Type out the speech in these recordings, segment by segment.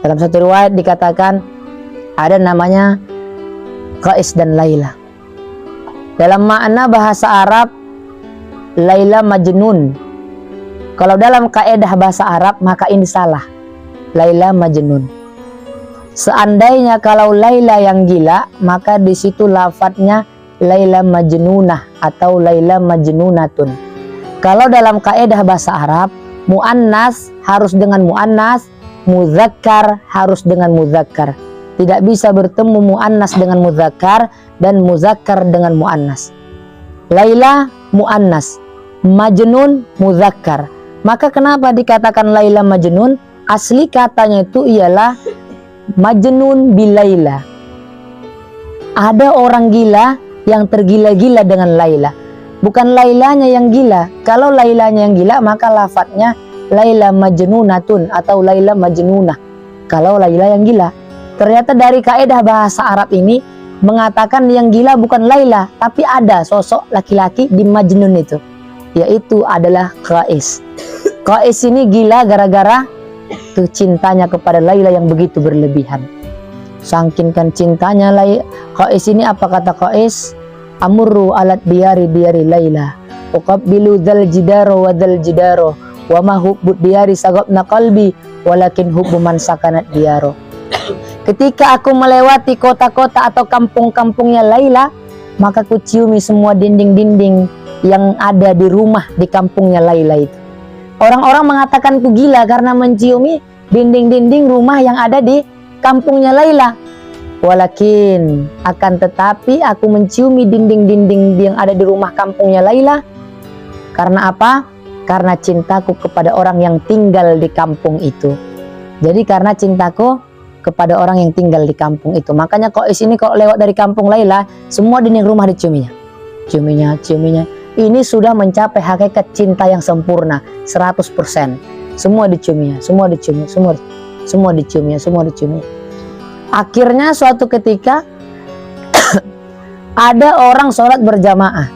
Dalam satu riwayat dikatakan ada namanya Qais dan Laila. Dalam makna bahasa Arab, Laila Majnun. Kalau dalam kaidah bahasa Arab maka ini salah. Laila Majnun. Seandainya kalau Laila yang gila, maka di situ lafadznya Laila Majnunah atau Laila Majnunatun. Kalau dalam kaidah bahasa Arab, muannas harus dengan muannas, muzakkar harus dengan muzakkar. Tidak bisa bertemu muannas dengan muzakkar dan muzakkar dengan muannas. Laila muannas, Majnun muzakkar. Maka kenapa dikatakan Laila Majnun? Asli katanya itu ialah Majnun bilaila. Ada orang gila yang tergila-gila dengan Laila. Bukan Lailanya yang gila. Kalau Lailanya yang gila maka lafadznya Laila Majnunatun atau Laila Majnunah. Kalau Laila yang gila. Ternyata dari kaidah bahasa Arab ini mengatakan yang gila bukan Laila, tapi ada sosok laki-laki di Majnun itu, yaitu adalah Qais. Qais ini gila gara-gara tuh cintanya kepada Laila yang begitu berlebihan. Sangkinkan cintanya Qais ini, apa kata Qais? Amurru alat diyari Laila, uqabbilu dzal jidaro wa dzal jidaro, wa ma hubbud diyari sagabna qalbi, walakin hubbu man sakanat diyaro. Ketika aku melewati kota-kota atau kampung-kampungnya Laila, maka ku ciumi semua dinding-dinding yang ada di rumah di kampungnya Laila itu. Orang-orang mengatakan ku gila karena menciumi dinding-dinding rumah yang ada di kampungnya Laila. Walakin akan tetapi aku menciumi dinding-dinding yang ada di rumah kampungnya Laila. Karena apa? Karena cintaku kepada orang yang tinggal di kampung itu. Jadi karena cintaku kepada orang yang tinggal di kampung itu. Makanya Qais ini kalau lewat dari kampung Laila, semua dinding rumah diciuminya. Ciuminya. Ini sudah mencapai hakikat cinta yang sempurna, 100%. Semua diciuminya. Akhirnya suatu ketika ada orang sholat berjamaah.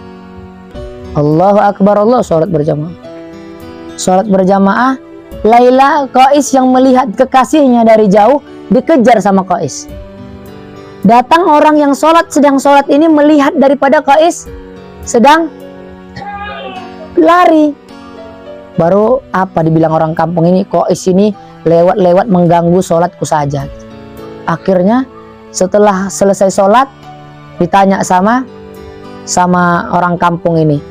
Allahu Akbar, Allah sholat berjamaah. Sholat berjamaah, Laila, Qais yang melihat kekasihnya dari jauh dikejar sama Qais. Datang orang yang sedang sholat ini melihat daripada Qais sedang lari. Baru apa dibilang orang kampung ini, Qais ini lewat-lewat mengganggu sholatku saja. Akhirnya setelah selesai sholat ditanya sama orang kampung ini,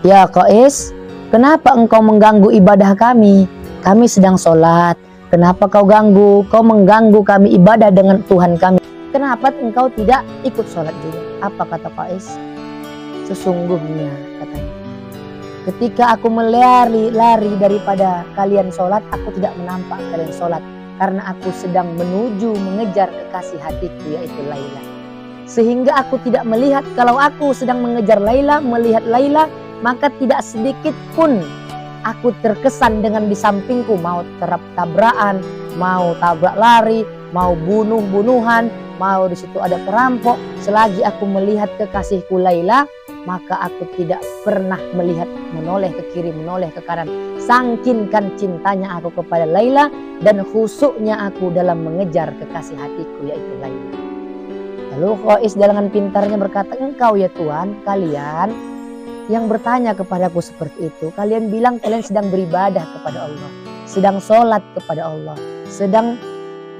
ya Qais, kenapa engkau mengganggu ibadah kami? Kami sedang sholat. Kenapa kau ganggu? Kau mengganggu kami ibadah dengan Tuhan kami. Kenapa engkau tidak ikut sholat juga? Apa kata Qais? Sesungguhnya katanya, ketika aku lari daripada kalian sholat, aku tidak menampak kalian sholat. Karena aku sedang menuju mengejar kekasih hatiku, yaitu Laila. Sehingga aku tidak melihat, kalau aku sedang mengejar Laila, melihat Laila, maka tidak sedikit pun aku terkesan dengan di sampingku mau tabrakan, mau tabrak lari, mau bunuhan, mau di situ ada perampok. Selagi aku melihat kekasihku Laila, maka aku tidak pernah melihat menoleh ke kiri, menoleh ke kanan. Sangkinkan cintanya aku kepada Laila dan khusyuknya aku dalam mengejar kekasih hatiku, yaitu Laila. Lalu Qais dengan pintarnya berkata, engkau ya Tuhan, kalian yang bertanya kepadaku seperti itu, kalian bilang kalian sedang beribadah kepada Allah, sedang sholat kepada Allah, sedang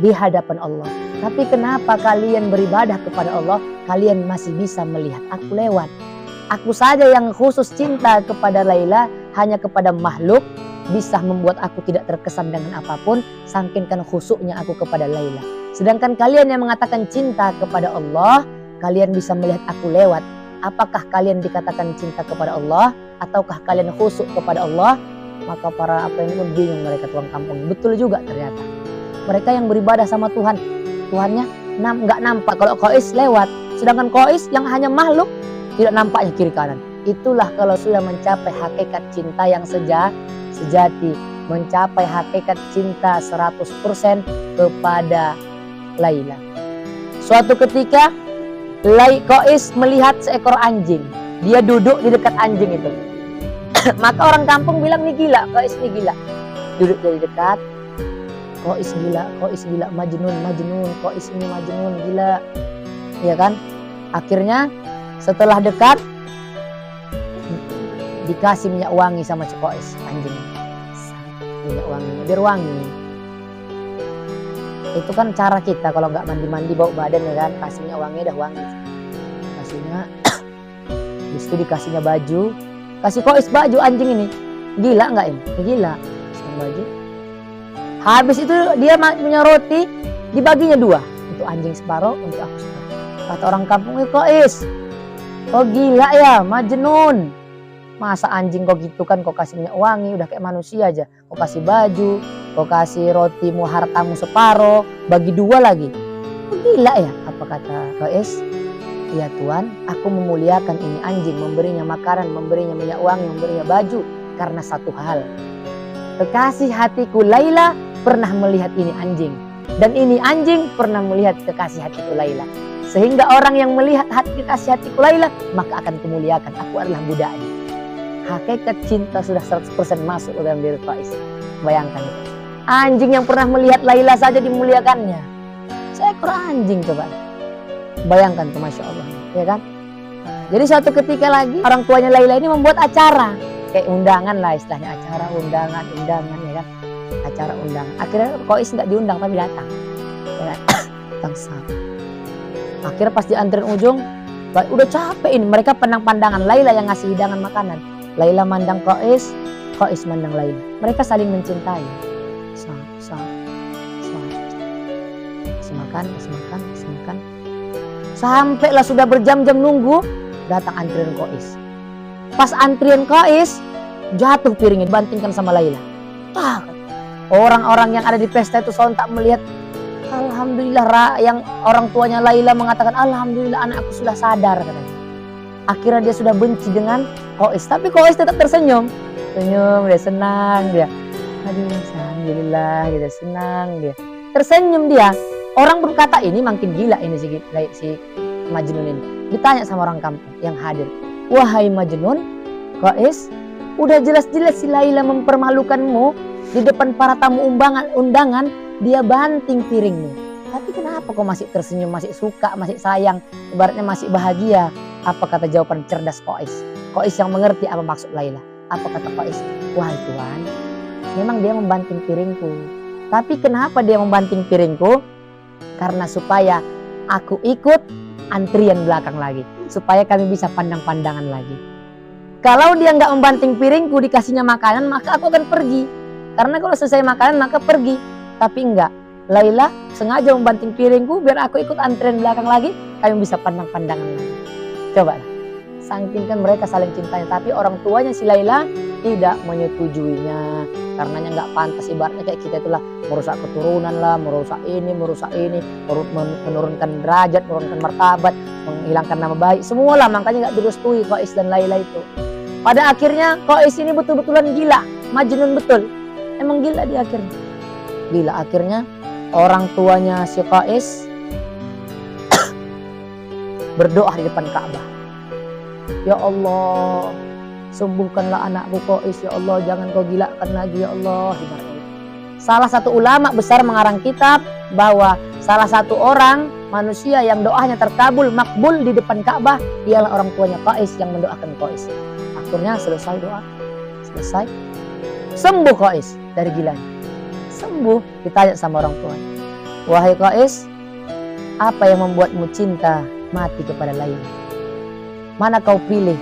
di hadapan Allah. Tapi kenapa kalian beribadah kepada Allah, kalian masih bisa melihat aku lewat? Aku saja yang khusus cinta kepada Laila, hanya kepada makhluk, bisa membuat aku tidak terkesan dengan apapun, sangkinkan khusyuknya aku kepada Laila. Sedangkan kalian yang mengatakan cinta kepada Allah, kalian bisa melihat aku lewat. Apakah kalian dikatakan cinta kepada Allah ataukah kalian khusyuk kepada Allah? Maka para ini pun bingung, mereka tukang kampung. Betul juga ternyata. Mereka yang beribadah sama Tuhan, Tuhannya nggak nampak kalau Qais lewat. Sedangkan Qais yang hanya makhluk, tidak nampaknya kiri kanan. Itulah kalau sudah mencapai hakikat cinta yang sejati, mencapai hakikat cinta 100% kepada Laila. Suatu ketika Qais melihat seekor anjing. Dia duduk di dekat anjing itu. Maka orang kampung bilang, ini gila, Qais ini gila. Duduk dari dekat. Qais gila, Majnun, Qais ini Majnun, gila. Ya kan? Akhirnya setelah dekat dikasih minyak wangi sama si Qais, anjing. Minyak wangi, biar wangi. Itu kan cara kita kalau nggak mandi-mandi bau badan ya kan, kasih minyak wangi dah wangi. Kasihnya, habis itu dikasihnya baju, kasih Qais baju anjing ini. Gila nggak ini? Gila. Kasih baju. Habis itu dia punya roti, dibaginya 2. Untuk anjing separuh, untuk aku separuh. Kata orang kampung, Qais, kok gila ya, Majnun. Masa anjing kok gitu kan, kok kasih minyak wangi, udah kayak manusia aja. Kok kasih baju, kok kasih rotimu, hartamu separuh, bagi 2 lagi. Kok gila ya? Apa kata Qais? Ya Tuhan, aku memuliakan ini anjing, memberinya makanan, memberinya minyak wangi, memberinya baju. Karena satu hal, kekasih hatiku Laila pernah melihat ini anjing. Dan ini anjing pernah melihat kekasih hatiku Laila. Sehingga orang yang melihat kekasih hatiku Laila, maka akan kemuliakan. Aku adalah budaknya. Hakikat cinta sudah 100% masuk dalam diri Qais. Bayangkan itu. Anjing yang pernah melihat Laila saja dimuliakannya. Seekor anjing coba. Bayangkan tuh, Masya Allah. Ya kan? Jadi suatu ketika lagi, orang tuanya Laila ini membuat acara. Kayak undangan lah istilahnya, acara undangan ya kan, acara undangan. Akhirnya Qais nggak diundang tapi datang, ya kan? Datang sama. Akhirnya pas di antrian ujung, udah capek ini, mereka pandang-pandangan. Laila yang ngasih hidangan makanan, Laila mandang Qais, Qais mandang Laila. Mereka saling mencintai. Kasih makan. Sampailah sudah berjam-jam nunggu, datang antrian Qais. Pas antrian Qais, jatuh piringnya, dibantingkan sama Laila. Orang-orang yang ada di pesta itu sontak melihat. Alhamdulillah, yang orang tuanya Laila mengatakan, Alhamdulillah anakku sudah sadar, katanya. Akhirnya dia sudah benci dengan Qais, tapi Qais tetap tersenyum. Senyum, dia senang, dia. Aduh, alhamdulillah, dia senang, dia. Tersenyum dia. Orang berkata, ini makin gila ini si Majnun ini. Ditanya sama orang kampung yang hadir. Wahai Majnun, Qais, udah jelas-jelas si Laila mempermalukanmu di depan para tamu undangan, dia banting piringmu. Tapi kenapa kau masih tersenyum, masih suka, masih sayang, ibaratnya masih bahagia? Apa kata jawaban cerdas Qais? Qais yang mengerti apa maksud Laila. Apa kata Qais? Wahai Tuhan, memang dia membanting piringku. Tapi kenapa dia membanting piringku? Karena supaya aku ikut antrian belakang lagi, supaya kami bisa pandang-pandangan lagi. Kalau dia nggak membanting piringku, dikasihnya makanan, maka aku akan pergi. Karena kalau selesai makanan maka pergi. Tapi enggak, Laila sengaja membanting piringku biar aku ikut antrian belakang lagi, kami bisa pandang-pandangan lagi. Coba lah, saking kan mereka saling cintanya. Tapi orang tuanya si Laila tidak menyetujuinya. Karenanya nggak pantas, ibaratnya kayak kita itulah merusak keturunan lah, merusak ini, menurunkan derajat, menurunkan martabat, menghilangkan nama baik, semualah. Makanya nggak direstui Qais dan Laila itu. Pada akhirnya Qais ini betul-betulan gila, Majnun betul, emang gila di akhirnya. Gila akhirnya orang tuanya si Qais berdoa di depan Ka'bah. Ya Allah, sembuhkanlah anakku Qais, ya Allah, jangan kau gilakan lagi ya Allah. Salah satu ulama besar mengarang kitab bahwa salah satu orang manusia yang doanya terkabul, makbul di depan Ka'bah ialah orang tuanya Qais yang mendoakan Qais. Akhirnya selesai doa, selesai, sembuh Qais dari gilanya. Sembuh. Ditanya sama orang tuanya, wahai Qais, apa yang membuatmu cinta mati kepada Laila? Mana kau pilih,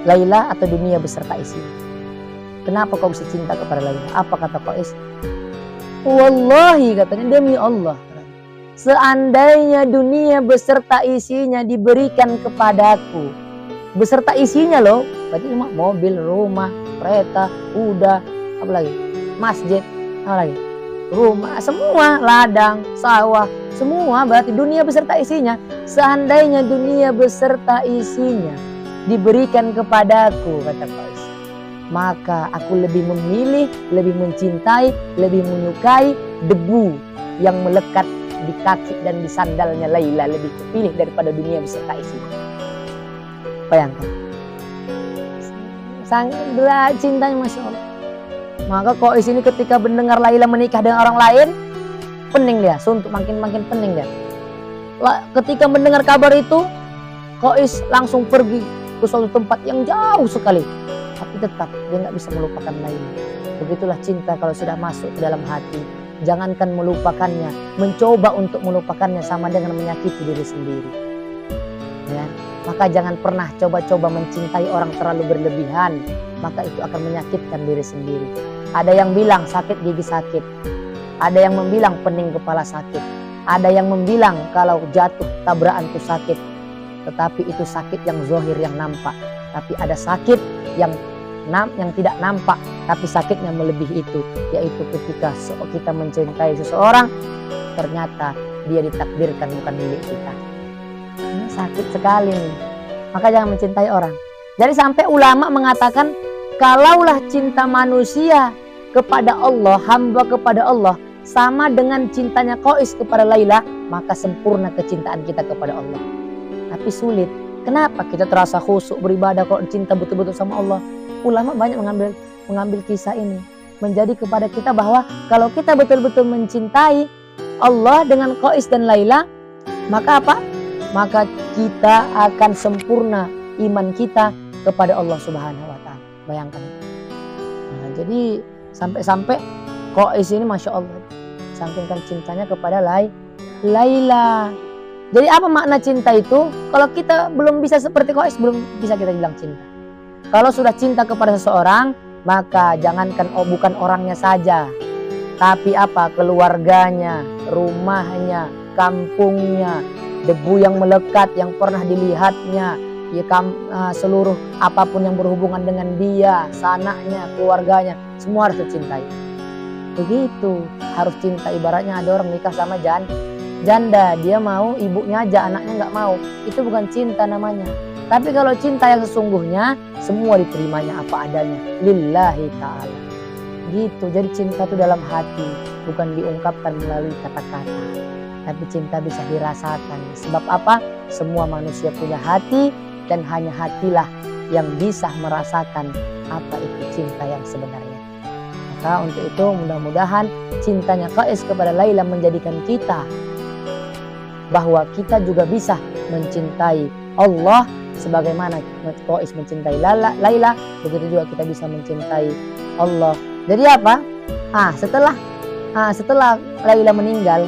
Laila atau dunia beserta isinya? Kenapa kau bisa cinta kepada Laila? Apa kata Qais? Wallahi, katanya, demi Allah, seandainya dunia beserta isinya diberikan kepadaku, beserta isinya loh, berarti cuma mobil, rumah, kereta, kuda, apa lagi, masjid, apa lagi, rumah, semua, ladang, sawah, semua, berarti dunia beserta isinya. Seandainya dunia beserta isinya diberikan kepadaku, kata Qais, maka aku lebih memilih, lebih mencintai, lebih menyukai debu yang melekat di kaki dan di sandalnya Laila, lebih kepilih daripada dunia beserta isinya. Bayangkan, sangat cintanya, Masya Allah. Maka Qais ini ketika mendengar Laila menikah dengan orang lain, pening dia, suntuk makin pening dia. Ketika mendengar kabar itu, Qais langsung pergi ke suatu tempat yang jauh sekali. Tapi tetap dia nggak bisa melupakan Laila. Begitulah cinta kalau sudah masuk ke dalam hati. Jangankan melupakannya, mencoba untuk melupakannya sama dengan menyakiti diri sendiri. Ya. Maka jangan pernah coba-coba mencintai orang terlalu berlebihan, maka itu akan menyakitkan diri sendiri. Ada yang bilang sakit gigi sakit, ada yang membilang pening kepala sakit, ada yang membilang kalau jatuh tabrakan itu sakit, tetapi itu sakit yang zahir yang nampak. Tapi ada sakit yang tidak nampak, tapi sakitnya melebihi itu, yaitu ketika kita mencintai seseorang, ternyata dia ditakdirkan bukan milik kita. Ini sakit sekali nih. Maka jangan mencintai orang. Jadi sampai ulama mengatakan, kalaulah cinta manusia kepada Allah, hamba kepada Allah, sama dengan cintanya Qais kepada Laila, maka sempurna kecintaan kita kepada Allah. Tapi sulit. Kenapa kita terasa khusyuk beribadah kalau cinta betul-betul sama Allah? Ulama banyak mengambil kisah ini menjadi kepada kita bahwa kalau kita betul-betul mencintai Allah dengan Qais dan Laila, maka apa? Maka kita akan sempurna iman kita kepada Allah Subhanahu wa Ta'ala. Bayangkan. Nah, jadi sampai-sampai Qais ini Masya Allah sampaikan cintanya kepada Laila. Jadi apa makna cinta itu? Kalau kita belum bisa seperti Qais, belum bisa kita bilang cinta. Kalau sudah cinta kepada seseorang, maka jangankan bukan orangnya saja, tapi apa? Keluarganya, rumahnya, kampungnya, debu yang melekat yang pernah dilihatnya, ya, seluruh apapun yang berhubungan dengan dia, sanaknya, keluarganya, semua harus dicintai. Begitu, harus cinta. Ibaratnya ada orang nikah sama janda, dia mau ibunya aja, anaknya nggak mau, itu bukan cinta namanya. Tapi kalau cinta yang sesungguhnya, semua diterimanya apa adanya, lillahi ta'ala. Gitu, jadi cinta itu dalam hati, bukan diungkapkan melalui kata-kata. Tapi cinta bisa dirasakan. Sebab apa? Semua manusia punya hati, dan hanya hatilah yang bisa merasakan apa itu cinta yang sebenarnya. Maka untuk itu mudah-mudahan cintanya Qais kepada Laila menjadikan kita bahwa kita juga bisa mencintai Allah sebagaimana Qais mencintai Laila, begitu juga kita bisa mencintai Allah. Jadi apa? Setelah Laila meninggal,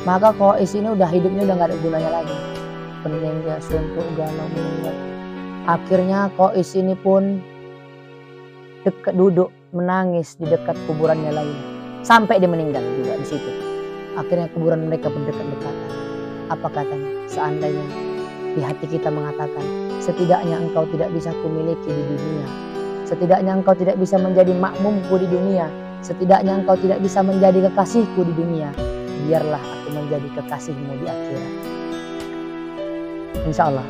maka Qais ini hidupnya udah nggak ada gunanya lagi. Pening dia, suntuk, galau, meninggal. Akhirnya Qais ini pun duduk menangis di dekat kuburannya Laila sampai dia meninggal juga di situ. Akhirnya kuburan mereka berdekat-dekatan. Apa katanya? Seandainya di hati kita mengatakan, setidaknya engkau tidak bisa kumiliki di dunia, setidaknya engkau tidak bisa menjadi makmumku di dunia, setidaknya engkau tidak bisa menjadi kekasihku di dunia, biarlah aku menjadi kekasihmu di akhirat. Insya Allah.